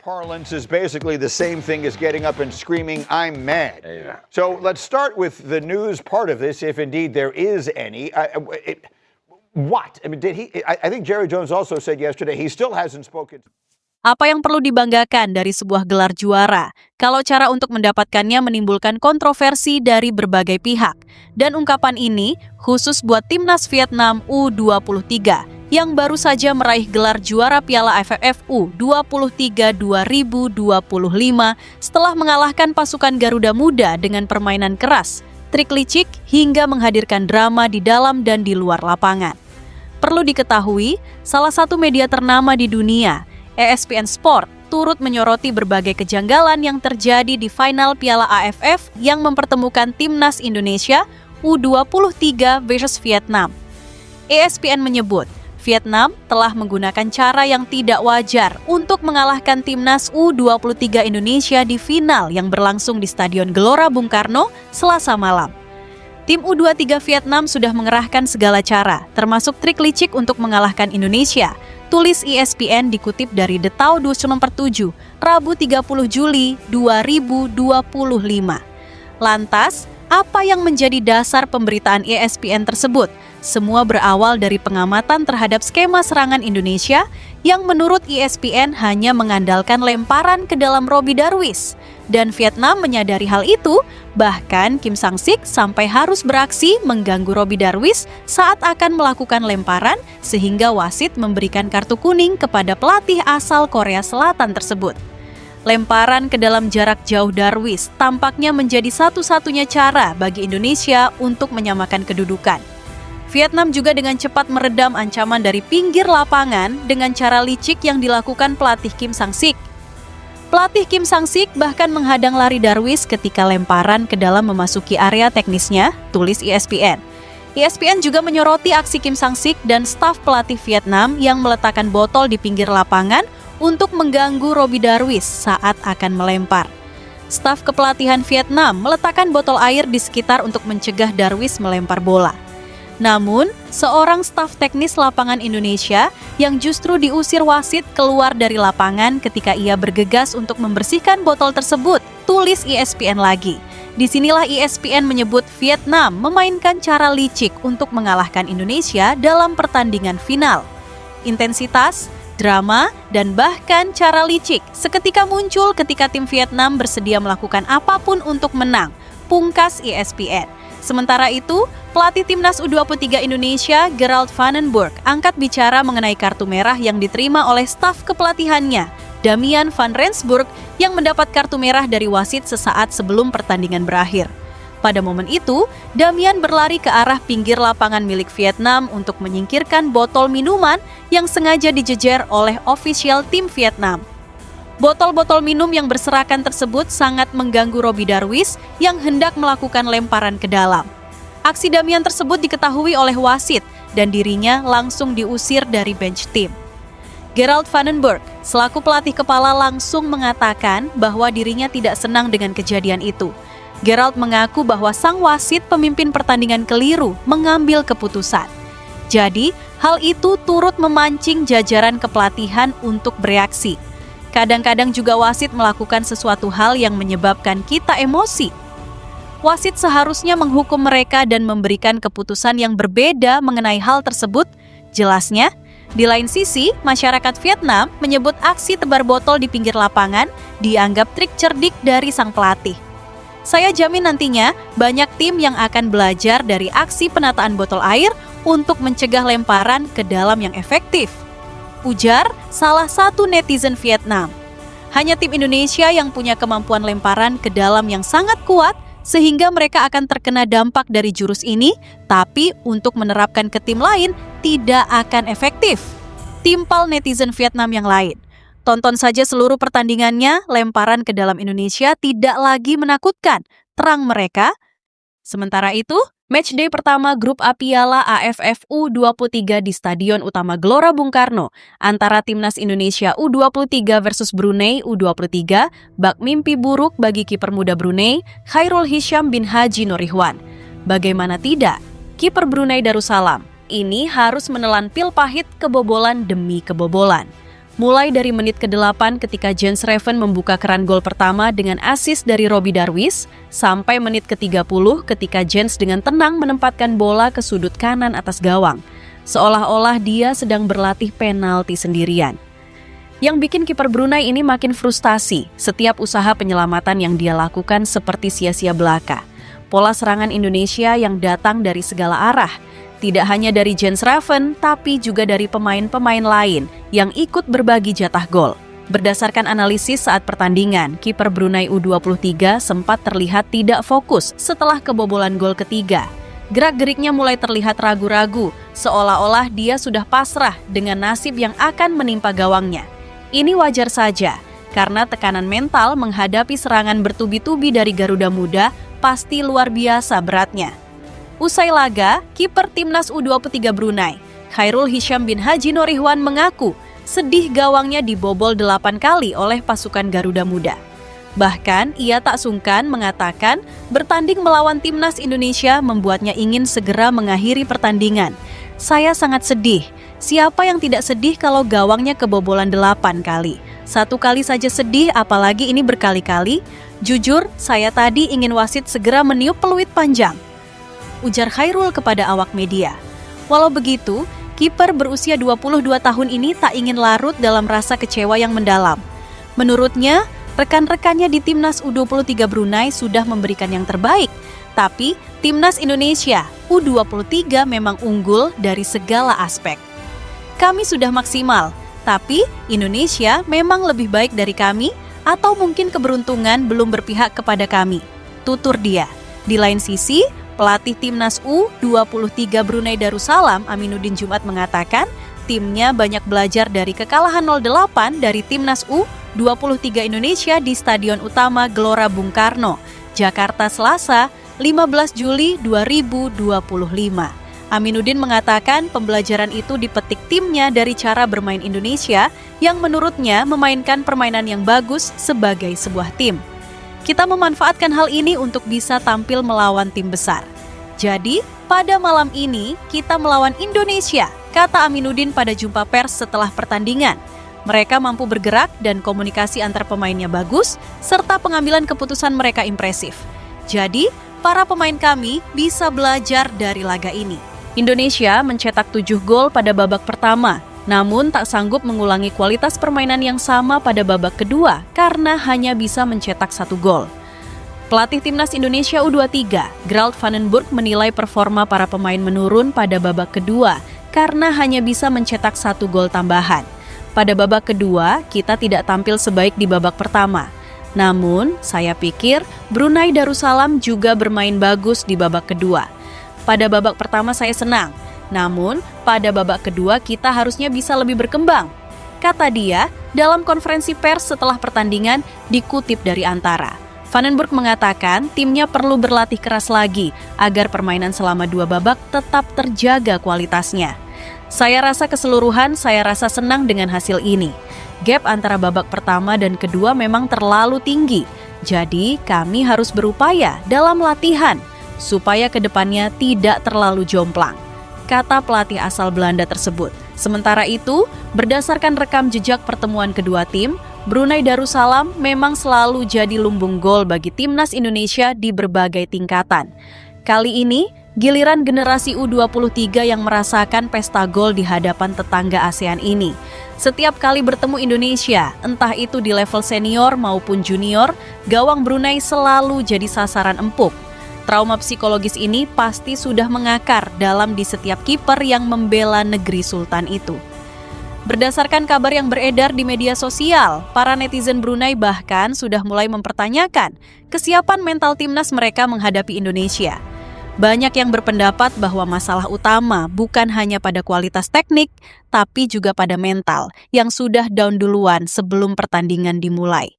parlance is basically the same thing as getting up and screaming, "I'm mad." Yeah. So let's start with the news part of this, if indeed there is any. What? I mean, did he? I think Jerry Jones also said yesterday he still hasn't spoken. Apa yang perlu dibanggakan dari sebuah gelar juara, kalau cara untuk mendapatkannya menimbulkan kontroversi dari berbagai pihak. Dan ungkapan ini khusus buat timnas Vietnam U23 yang baru saja meraih gelar juara Piala AFF U23 2025 setelah mengalahkan pasukan Garuda Muda dengan permainan keras, trik licik, hingga menghadirkan drama di dalam dan di luar lapangan. Perlu diketahui, salah satu media ternama di dunia, ESPN Sport, turut menyoroti berbagai kejanggalan yang terjadi di final Piala AFF yang mempertemukan timnas Indonesia U23 versus Vietnam. ESPN menyebut, Vietnam telah menggunakan cara yang tidak wajar untuk mengalahkan timnas U23 Indonesia di final yang berlangsung di Stadion Gelora Bung Karno Selasa malam. Tim U23 Vietnam sudah mengerahkan segala cara, termasuk trik licik untuk mengalahkan Indonesia, tulis ESPN dikutip dari Detal 24/7, Rabu 30 Juli 2025. Lantas, apa yang menjadi dasar pemberitaan ESPN tersebut? Semua berawal dari pengamatan terhadap skema serangan Indonesia yang menurut ESPN hanya mengandalkan lemparan ke dalam Robbie Darwish. Dan Vietnam menyadari hal itu, bahkan Kim Sang-sik sampai harus beraksi mengganggu Robbie Darwish saat akan melakukan lemparan sehingga wasit memberikan kartu kuning kepada pelatih asal Korea Selatan tersebut. Lemparan ke dalam jarak jauh Darwish tampaknya menjadi satu-satunya cara bagi Indonesia untuk menyamakan kedudukan. Vietnam juga dengan cepat meredam ancaman dari pinggir lapangan dengan cara licik yang dilakukan pelatih Kim Sang-sik. Pelatih Kim Sang-sik bahkan menghadang lari Darwish ketika lemparan ke dalam memasuki area teknisnya, tulis ESPN. ESPN juga menyoroti aksi Kim Sang-sik dan staf pelatih Vietnam yang meletakkan botol di pinggir lapangan untuk mengganggu Robbie Darwish saat akan melempar. Staf kepelatihan Vietnam meletakkan botol air di sekitar untuk mencegah Darwish melempar bola. Namun, seorang staf teknis lapangan Indonesia yang justru diusir wasit keluar dari lapangan ketika ia bergegas untuk membersihkan botol tersebut, tulis ESPN lagi. Disinilah ESPN menyebut Vietnam memainkan cara licik untuk mengalahkan Indonesia dalam pertandingan final. Intensitas, drama, dan bahkan cara licik seketika muncul ketika tim Vietnam bersedia melakukan apapun untuk menang, pungkas ESPN. Sementara itu, pelatih timnas U23 Indonesia, Gerald van den Burg, angkat bicara mengenai kartu merah yang diterima oleh staf kepelatihannya, Damian van Rensburg, yang mendapat kartu merah dari wasit sesaat sebelum pertandingan berakhir. Pada momen itu, Damian berlari ke arah pinggir lapangan milik Vietnam untuk menyingkirkan botol minuman yang sengaja dijejer oleh ofisial tim Vietnam. Botol-botol minum yang berserakan tersebut sangat mengganggu Robbie Darwish yang hendak melakukan lemparan ke dalam. Aksi Damian tersebut diketahui oleh wasit dan dirinya langsung diusir dari bench tim. Gerald van den Burg, selaku pelatih kepala, langsung mengatakan bahwa dirinya tidak senang dengan kejadian itu. Gerald mengaku bahwa sang wasit pemimpin pertandingan keliru mengambil keputusan. Jadi, hal itu turut memancing jajaran kepelatihan untuk bereaksi. Kadang-kadang juga wasit melakukan sesuatu hal yang menyebabkan kita emosi. Wasit seharusnya menghukum mereka dan memberikan keputusan yang berbeda mengenai hal tersebut, jelasnya. Di lain sisi, masyarakat Vietnam menyebut aksi tebar botol di pinggir lapangan dianggap trik cerdik dari sang pelatih. Saya jamin nantinya banyak tim yang akan belajar dari aksi penataan botol air untuk mencegah lemparan ke dalam yang efektif, ujar salah satu netizen Vietnam. Hanya tim Indonesia yang punya kemampuan lemparan ke dalam yang sangat kuat sehingga mereka akan terkena dampak dari jurus ini, tapi untuk menerapkan ke tim lain tidak akan efektif, timpal netizen Vietnam yang lain. Tonton saja seluruh pertandingannya, lemparan ke dalam Indonesia tidak lagi menakutkan, terang mereka. Sementara itu, matchday pertama grup A Piala AFF U23 di Stadion Utama Gelora Bung Karno antara Timnas Indonesia U23 versus Brunei U23 bak mimpi buruk bagi kiper muda Brunei, Khairul Hisham bin Haji Norihwan. Bagaimana tidak, kiper Brunei Darussalam ini harus menelan pil pahit kebobolan demi kebobolan. Mulai dari menit ke-8 ketika Jens Reven membuka keran gol pertama dengan assist dari Robbie Darwis, sampai menit ke-30 ketika Jens dengan tenang menempatkan bola ke sudut kanan atas gawang. Seolah-olah dia sedang berlatih penalti sendirian. Yang bikin kiper Brunei ini makin frustasi, setiap usaha penyelamatan yang dia lakukan seperti sia-sia belaka. Pola serangan Indonesia yang datang dari segala arah, tidak hanya dari Jens Reven, tapi juga dari pemain-pemain lain yang ikut berbagi jatah gol. Berdasarkan analisis saat pertandingan, kiper Brunei U23 sempat terlihat tidak fokus setelah kebobolan gol ketiga. Gerak-geriknya mulai terlihat ragu-ragu, seolah-olah dia sudah pasrah dengan nasib yang akan menimpa gawangnya. Ini wajar saja, karena tekanan mental menghadapi serangan bertubi-tubi dari Garuda Muda pasti luar biasa beratnya. Usai laga, kiper timnas U23 Brunei, Khairul Hisham bin Haji Norihwan mengaku sedih gawangnya dibobol 8 kali oleh pasukan Garuda Muda. Bahkan, ia tak sungkan mengatakan bertanding melawan timnas Indonesia membuatnya ingin segera mengakhiri pertandingan. Saya sangat sedih. Siapa yang tidak sedih kalau gawangnya kebobolan 8 kali? 1 kali saja sedih, apalagi ini berkali-kali. Jujur, saya tadi ingin wasit segera meniup peluit panjang, ujar Khairul kepada awak media. Walau begitu, kiper berusia 22 tahun ini tak ingin larut dalam rasa kecewa yang mendalam. Menurutnya, rekan-rekannya di timnas U23 Brunei sudah memberikan yang terbaik, tapi timnas Indonesia U23 memang unggul dari segala aspek. Kami sudah maksimal, tapi Indonesia memang lebih baik dari kami, atau mungkin keberuntungan belum berpihak kepada kami, tutur dia. Di lain sisi, pelatih timnas U23 Brunei Darussalam, Aminuddin Jumat mengatakan, timnya banyak belajar dari kekalahan 0-8 dari timnas U23 Indonesia di Stadion Utama Gelora Bung Karno, Jakarta Selasa, 15 Juli 2025. Aminuddin mengatakan pembelajaran itu dipetik timnya dari cara bermain Indonesia yang menurutnya memainkan permainan yang bagus sebagai sebuah tim. Kita memanfaatkan hal ini untuk bisa tampil melawan tim besar. Jadi, pada malam ini kita melawan Indonesia, kata Aminuddin pada jumpa pers setelah pertandingan. Mereka mampu bergerak dan komunikasi antar pemainnya bagus, serta pengambilan keputusan mereka impresif. Jadi, para pemain kami bisa belajar dari laga ini. Indonesia mencetak 7 gol pada babak pertama, namun tak sanggup mengulangi kualitas permainan yang sama pada babak kedua karena hanya bisa mencetak 1 gol. Pelatih timnas Indonesia U23, Gerald van den Burg menilai performa para pemain menurun pada babak kedua karena hanya bisa mencetak 1 gol tambahan. Pada babak kedua, kita tidak tampil sebaik di babak pertama. Namun, saya pikir Brunei Darussalam juga bermain bagus di babak kedua. Pada babak pertama saya senang, namun pada babak kedua kita harusnya bisa lebih berkembang, kata dia dalam konferensi pers setelah pertandingan dikutip dari Antara. Van den Burg mengatakan timnya perlu berlatih keras lagi agar permainan selama 2 babak tetap terjaga kualitasnya. Saya rasa keseluruhan saya rasa senang dengan hasil ini. Gap antara babak pertama dan kedua memang terlalu tinggi, jadi kami harus berupaya dalam latihan supaya kedepannya tidak terlalu jomplang, kata pelatih asal Belanda tersebut. Sementara itu, berdasarkan rekam jejak pertemuan kedua tim, Brunei Darussalam memang selalu jadi lumbung gol bagi timnas Indonesia di berbagai tingkatan. Kali ini, giliran generasi U23 yang merasakan pesta gol di hadapan tetangga ASEAN ini. Setiap kali bertemu Indonesia, entah itu di level senior maupun junior, gawang Brunei selalu jadi sasaran empuk. Trauma psikologis ini pasti sudah mengakar dalam di setiap kiper yang membela negeri sultan itu. Berdasarkan kabar yang beredar di media sosial, para netizen Brunei bahkan sudah mulai mempertanyakan kesiapan mental timnas mereka menghadapi Indonesia. Banyak yang berpendapat bahwa masalah utama bukan hanya pada kualitas teknik, tapi juga pada mental yang sudah down duluan sebelum pertandingan dimulai.